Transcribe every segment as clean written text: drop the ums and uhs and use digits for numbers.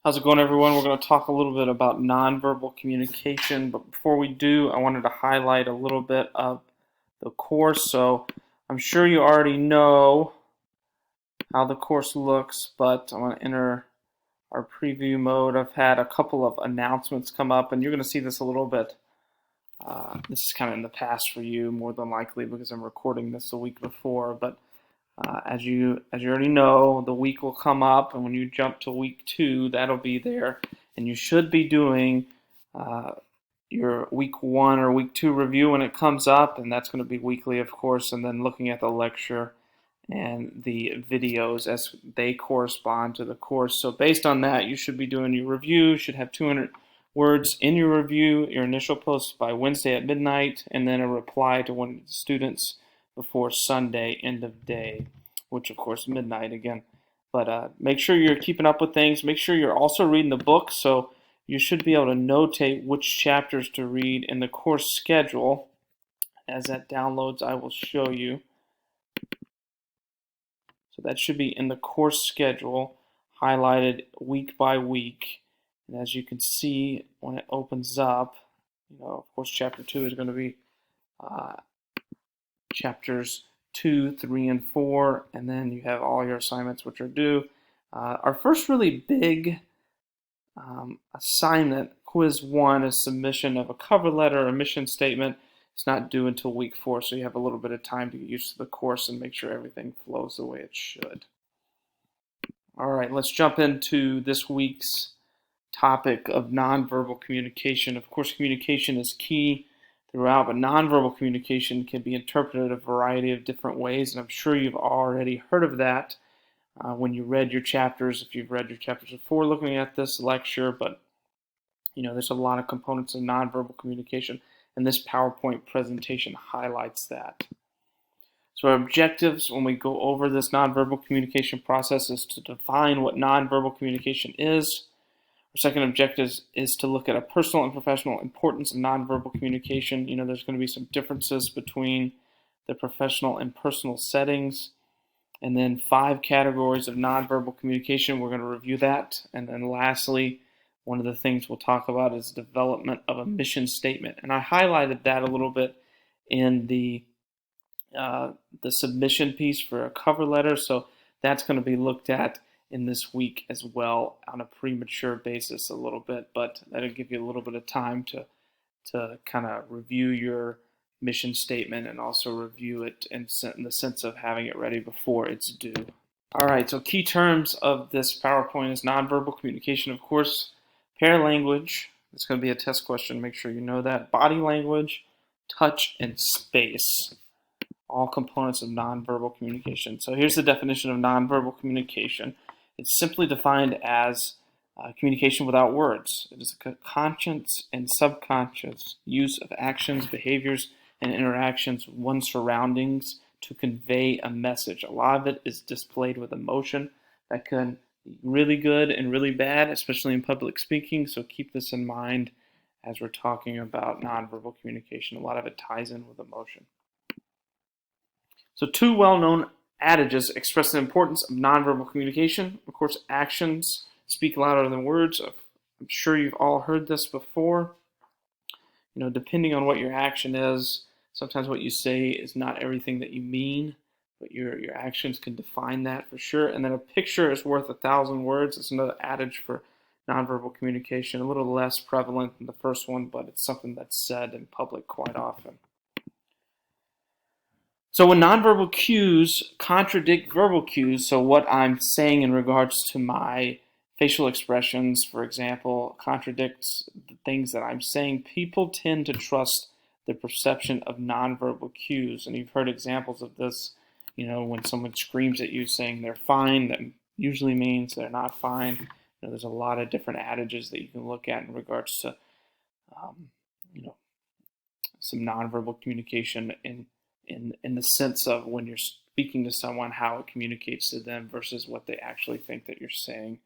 How's it going, everyone? We're going to talk a little bit about nonverbal communication, but before we do, I wanted to highlight a little bit of the course. So I'm sure you already know how the course looks, but I'm going to enter our preview mode. I've had a couple of announcements come up, and you're going to see this a little bit. This is kind of in the past for you, more than likely, because I'm recording this a week before, but as you already know, the week will come up, and when you jump to week 2, that'll be there, and you should be doing your week 1 or week 2 review when it comes up, and that's going to be weekly, of course, and then looking at the lecture and the videos as they correspond to the course. So based on that, you should be doing your review. You should have 200 words in your review, your initial post by Wednesday at midnight, and then a reply to one of the students before Sunday, end of day, which of course midnight again. But make sure you're keeping up with things. Make sure you're also reading the book, so you should be able to notate which chapters to read in the course schedule. As that downloads, I will show you. So that should be in the course schedule, highlighted week by week. And as you can see, when it opens up, of course, chapter 2 is going to be chapters 2, 3, and 4, and then you have all your assignments which are due. Our first really big assignment, quiz 1, is submission of a cover letter or a mission statement. It's not due until week 4, so you have a little bit of time to get used to the course and make sure everything flows the way it should. All right, let's jump into this week's topic of nonverbal communication. Of course, communication is key throughout, but nonverbal communication can be interpreted a variety of different ways, and I'm sure you've already heard of that when you read your chapters, if you've read your chapters before looking at this lecture, but there's a lot of components of nonverbal communication, and this PowerPoint presentation highlights that. So our objectives when we go over this nonverbal communication process is to define what nonverbal communication is. Our second objective is to look at a personal and professional importance of nonverbal communication. There's going to be some differences between the professional and personal settings. And then 5 categories of nonverbal communication. We're going to review that. And then lastly, one of the things we'll talk about is development of a mission statement. And I highlighted that a little bit in the submission piece for a cover letter. So that's going to be looked at in this week as well on a premature basis a little bit, but that'll give you a little bit of time to kind of review your mission statement and also review it in the sense of having it ready before it's due. All right, so key terms of this PowerPoint is nonverbal communication, of course, paralanguage. It's going to be a test question, make sure you know that. Body language, touch, and space. All components of nonverbal communication. So here's the definition of nonverbal communication. It's simply defined as communication without words. It is a conscious and subconscious use of actions, behaviors, and interactions with one's surroundings to convey a message. A lot of it is displayed with emotion. That can be really good and really bad, especially in public speaking, so keep this in mind as we're talking about nonverbal communication. A lot of it ties in with emotion. So 2 well-known adages express the importance of nonverbal communication. Of course, actions speak louder than words. I'm sure you've all heard this before. Depending on what your action is, sometimes what you say is not everything that you mean, but your actions can define that for sure. And then a picture is worth 1,000 words. It's another adage for nonverbal communication, a little less prevalent than the first one, but it's something that's said in public quite often. So when nonverbal cues contradict verbal cues, so what I'm saying in regards to my facial expressions, for example, contradicts the things that I'm saying, people tend to trust the perception of nonverbal cues. And you've heard examples of this, when someone screams at you saying they're fine, that usually means they're not fine. There's a lot of different adages that you can look at in regards to, some nonverbal communication in the sense of when you're speaking to someone, how it communicates to them versus what they actually think that you're saying.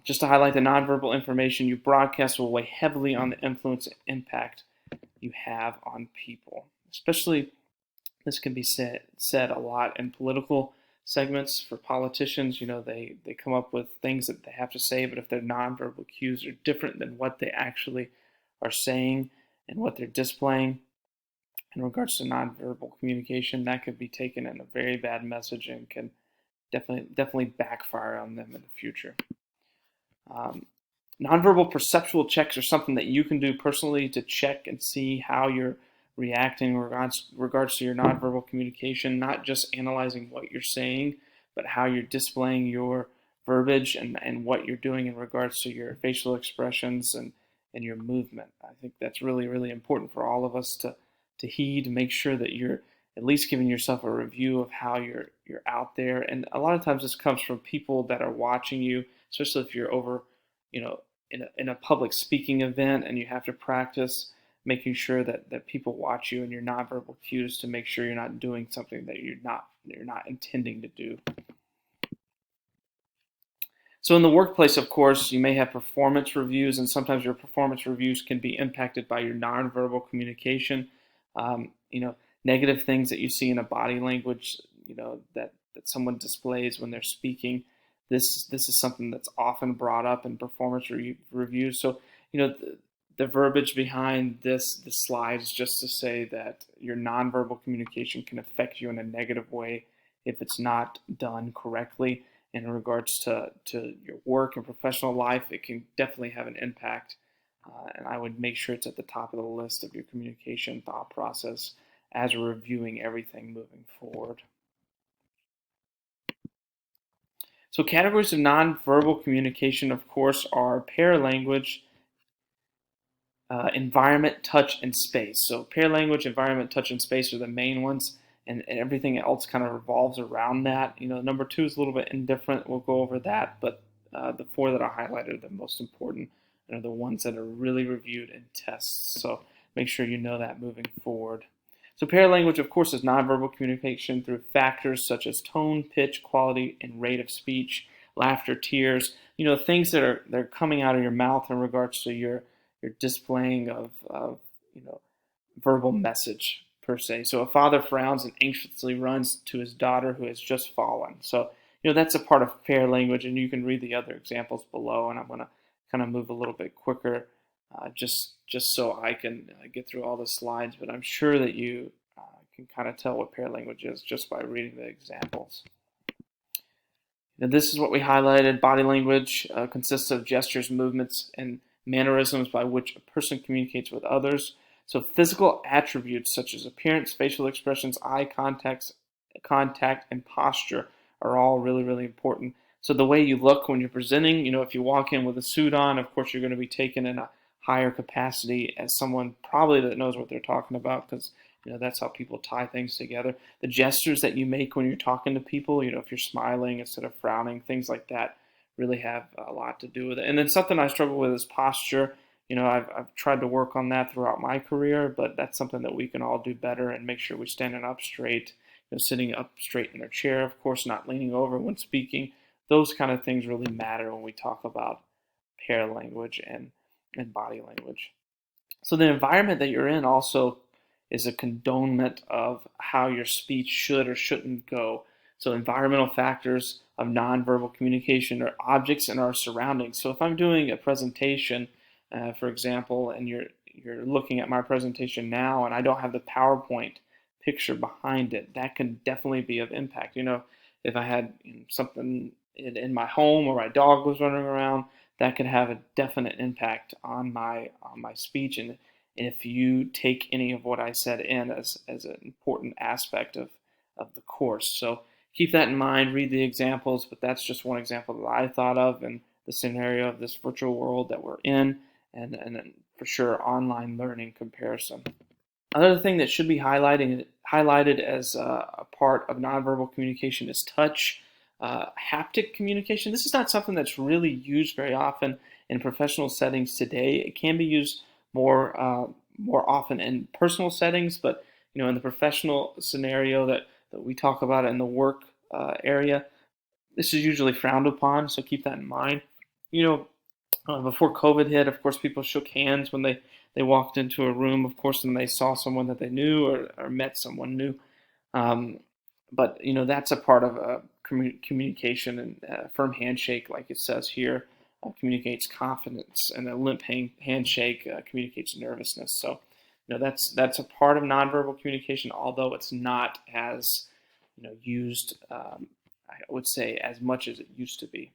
Just to highlight the nonverbal information you broadcast will weigh heavily on the influence and impact you have on people. Especially, this can be said a lot in political segments for politicians. They come up with things that they have to say, but if their nonverbal cues are different than what they actually are saying and what they're displaying in regards to nonverbal communication, that could be taken in a very bad message and can definitely backfire on them in the future. Um, Nonverbal perceptual checks are something that you can do personally to check and see how you're reacting in regards to your nonverbal communication, not just analyzing what you're saying, but how you're displaying your verbiage and what you're doing in regards to your facial expressions and your movement. I think that's really, really important for all of us to heed, make sure that you're at least giving yourself a review of how you're out there. And a lot of times this comes from people that are watching you, especially if you're over, you know, in a public speaking event and you have to practice making sure that people watch you and your nonverbal cues to make sure you're not doing something that you're not intending to do. So in the workplace, of course, you may have performance reviews, and sometimes your performance reviews can be impacted by your nonverbal communication. Negative things that you see in a body language, that someone displays when they're speaking. This is something that's often brought up in performance reviews. So, the verbiage behind this slide is just to say that your nonverbal communication can affect you in a negative way if it's not done correctly. In regards to your work and professional life, it can definitely have an impact. And I would make sure it's at the top of the list of your communication thought process as we're reviewing everything moving forward. So categories of nonverbal communication, of course, are paralanguage, environment, touch, and space. So paralanguage, environment, touch, and space are the main ones, and everything else kind of revolves around that. Number 2 is a little bit indifferent. We'll go over that, but the 4 that I highlighted are the most important and are the ones that are really reviewed in tests. So make sure you know that moving forward. So paralanguage, of course, is nonverbal communication through factors such as tone, pitch, quality, and rate of speech, laughter, tears, things that are coming out of your mouth in regards to your displaying of verbal message per se. So a father frowns and anxiously runs to his daughter who has just fallen. So that's a part of paralanguage, and you can read the other examples below. And I'm going to kind of move a little bit quicker, just so I can get through all the slides. But I'm sure that you can kind of tell what paralanguage is just by reading the examples. Now, this is what we highlighted. Body language consists of gestures, movements, and mannerisms by which a person communicates with others. So physical attributes such as appearance, facial expressions, eye contact, and posture are all really, really important. So the way you look when you're presenting, if you walk in with a suit on, of course you're going to be taken in a higher capacity as someone probably that knows what they're talking about, because that's how people tie things together. The gestures that you make when you're talking to people, if you're smiling instead of frowning, things like that really have a lot to do with it. And then something I struggle with is posture. I've tried to work on that throughout my career, but that's something that we can all do better and make sure we're standing up straight, sitting up straight in our chair, of course, not leaning over when speaking. Those kind of things really matter when we talk about paralanguage and body language. So the environment that you're in also is a condonement of how your speech should or shouldn't go. So environmental factors of nonverbal communication are objects in our surroundings. So if I'm doing a presentation, for example, and you're looking at my presentation now and I don't have the PowerPoint picture behind it, that can definitely be of impact. If I had something in my home or my dog was running around, that could have a definite impact on my speech. And if you take any of what I said in as an important aspect of the course. So keep that in mind, read the examples, but that's just one example that I thought of in the scenario of this virtual world that we're in, and then for sure online learning comparison. Another thing that should be highlighted as a part of nonverbal communication is touch. Haptic communication. This is not something that's really used very often in professional settings today. It can be used more often in personal settings, but in the professional scenario that we talk about in the work area, this is usually frowned upon. So keep that in mind. Before COVID hit, of course, people shook hands when they walked into a room, of course, and they saw someone that they knew or met someone new. But that's a part of communication, and firm handshake, like it says here, communicates confidence, and a limp handshake communicates nervousness. So, that's a part of nonverbal communication, although it's not as used, I would say, as much as it used to be.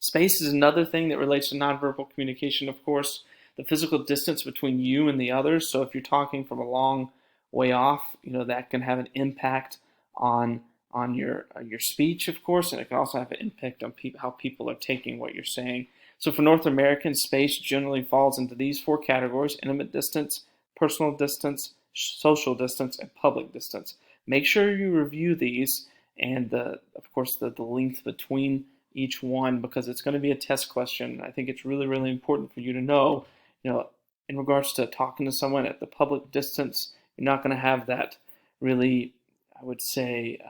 Space is another thing that relates to nonverbal communication, of course. The physical distance between you and the others. So if you're talking from a long way off, that can have an impact on your speech, of course, and it can also have an impact on how people are taking what you're saying. So for North Americans, space generally falls into these four categories: intimate distance, personal distance, social distance, and public distance. Make sure you review these and, of course, the length between each one, because it's going to be a test question. I think it's really, really important for you to know, in regards to talking to someone at the public distance, you're not going to have that really, I would say,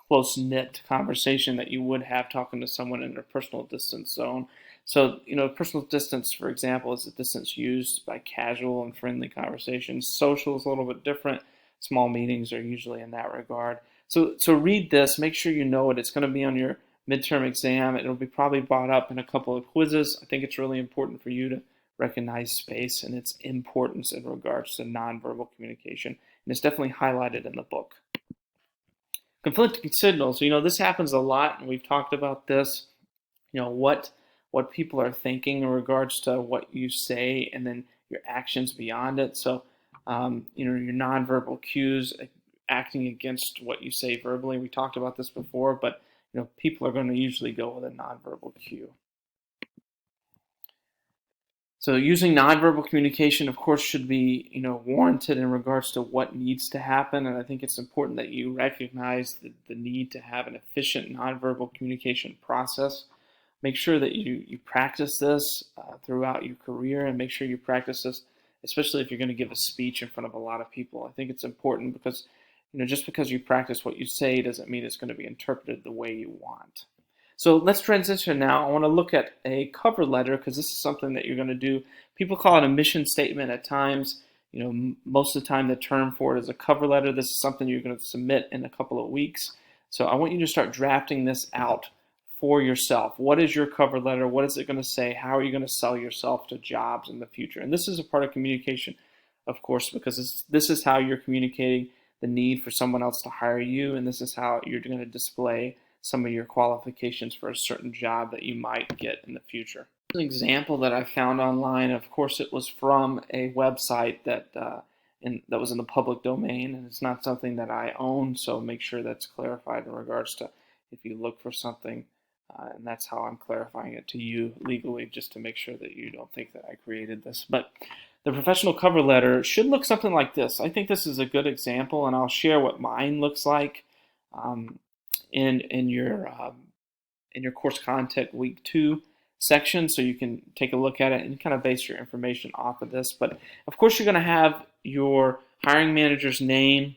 close-knit conversation that you would have talking to someone in a personal distance zone. So, personal distance, for example, is the distance used by casual and friendly conversations. Social is a little bit different. Small meetings are usually in that regard. So read this. Make sure you know it. It's going to be on your midterm exam. It'll be probably brought up in a couple of quizzes. I think it's really important for you to recognize space and its importance in regards to nonverbal communication. And it's definitely highlighted in the book. Conflicting signals. This happens a lot, and we've talked about this. What people are thinking in regards to what you say, and then your actions beyond it. So, your nonverbal cues acting against what you say verbally. We talked about this before, but people are going to usually go with a nonverbal cue. So using nonverbal communication, of course, should be warranted in regards to what needs to happen, and I think it's important that you recognize the need to have an efficient nonverbal communication process. Make sure that you practice this throughout your career, and make sure you practice this, especially if you're going to give a speech in front of a lot of people. I think it's important because just because you practice what you say doesn't mean it's going to be interpreted the way you want. So let's transition now. I want to look at a cover letter, because this is something that you're going to do. People call it a mission statement at times. Most of the time the term for it is a cover letter. This is something you're going to submit in a couple of weeks. So I want you to start drafting this out for yourself. What is your cover letter? What is it going to say? How are you going to sell yourself to jobs in the future? And this is a part of communication, of course, because this is how you're communicating the need for someone else to hire you, and this is how you're going to display some of your qualifications for a certain job that you might get in the future. An example that I found online, of course, it was from a website that was in the public domain, and it's not something that I own, so make sure that's clarified in regards to if you look for something, and that's how I'm clarifying it to you legally, just to make sure that you don't think that I created this. But the professional cover letter should look something like this. I think this is a good example, and I'll share what mine looks like in your course content week 2 section, so you can take a look at it and kind of base your information off of this. But of course, you're going to have your hiring manager's name,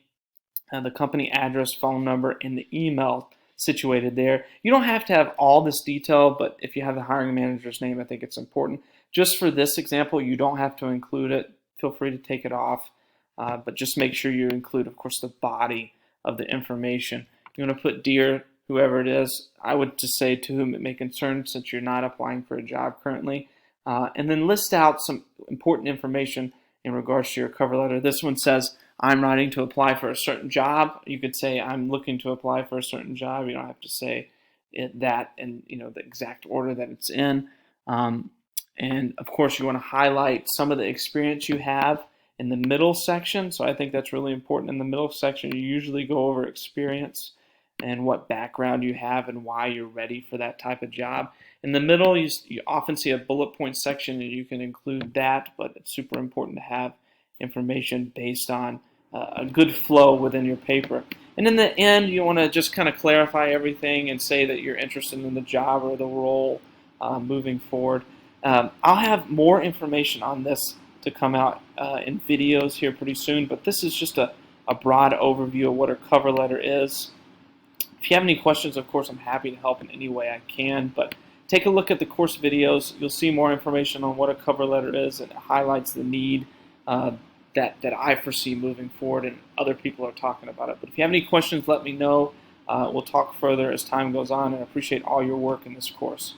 the company address, phone number, and the email situated there. You don't have to have all this detail, but if you have the hiring manager's name, I think it's important. Just for this example, you don't have to include it. Feel free to take it off, but just make sure you include, of course, the body of the information. You're going to put dear whoever it is. I would just say to whom it may concern, since you're not applying for a job currently, and then list out some important information in regards to your cover letter. This one says, I'm writing to apply for a certain job. You could say, I'm looking to apply for a certain job. You don't have to say that in the exact order that it's in. And of course, you want to highlight some of the experience you have in the middle section. So I think that's really important. In the middle section, you usually go over experience and what background you have and why you're ready for that type of job. In the middle, you often see a bullet point section, and you can include that, but it's super important to have information based on a good flow within your paper. And in the end, you want to just kind of clarify everything and say that you're interested in the job or the role moving forward. I'll have more information on this to come out in videos here pretty soon, but this is just a broad overview of what a cover letter is. If you have any questions, of course, I'm happy to help in any way I can, but take a look at the course videos. You'll see more information on what a cover letter is, and it highlights the need that I foresee moving forward, and other people are talking about it. But if you have any questions, let me know. We'll talk further as time goes on, and I appreciate all your work in this course.